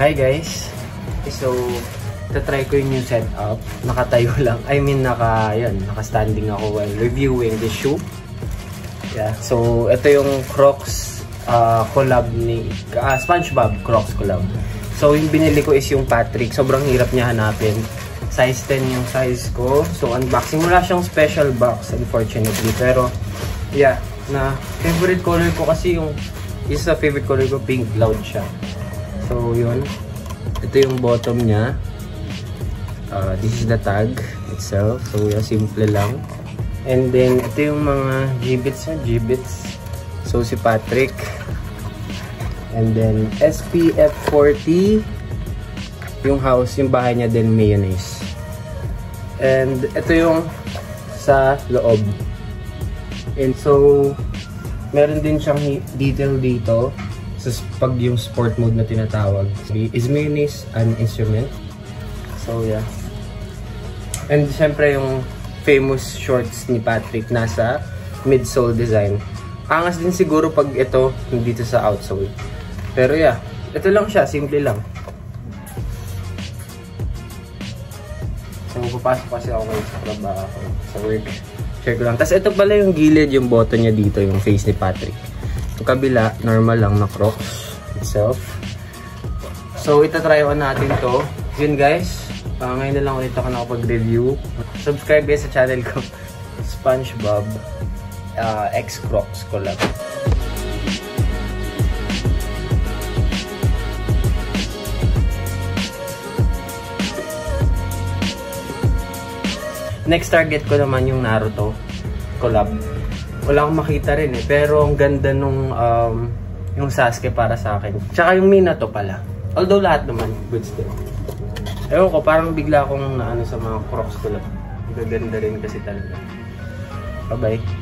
Hi guys! So, tatry ko yung new setup. Nakatayo lang. I mean, naka-standing ako while reviewing the shoe. Yeah. So, ito yung Crocs collab ni SpongeBob Crocs collab. So, yung binili ko is yung Patrick. Sobrang hirap niya hanapin. Size 10 yung size ko. So, unboxing. Wala siyang special box, unfortunately. Pero, yeah. Favorite color ko kasi yung isa sa favorite color ko, pink cloud siya. So, yun. Ito yung bottom niya. This is the tag itself. So, yeah, simple lang. And then, ito yung mga G-bits. So, si Patrick. And then, SPF 40. Yung house, yung bahay niya din, mayonnaise. And, ito yung sa loob. And so, meron din siyang detail dito. So, pag yung sport mode na tinatawag, is mayonnaise an instrument? So, yeah. And, syempre, yung famous shorts ni Patrick nasa midsole design. Angas din siguro pag ito, dito sa outsole. Pero, yeah. Ito lang siya. Simple lang. So, papasok kasi ako sa trabaho, sa work. Share ko lang. Tapos, ito pala yung gilid, yung button niya dito, yung face ni Patrick. Yung kabila, normal lang na Crocs itself. So, itatry on natin to. Yun guys, ngayon na lang ulit ako nakapag-review. Subscribe guys sa channel ko. SpongeBob X Crocs collab. Next target ko naman yung Naruto collab. Wala akong makita rin eh. Pero ang ganda nung yung Sasuke para sa akin. Tsaka yung Minato pala. Although lahat naman, good still. Ewan ko, parang bigla akong naano sa mga Crocs collab. Gaganda rin kasi talaga. Bye-bye.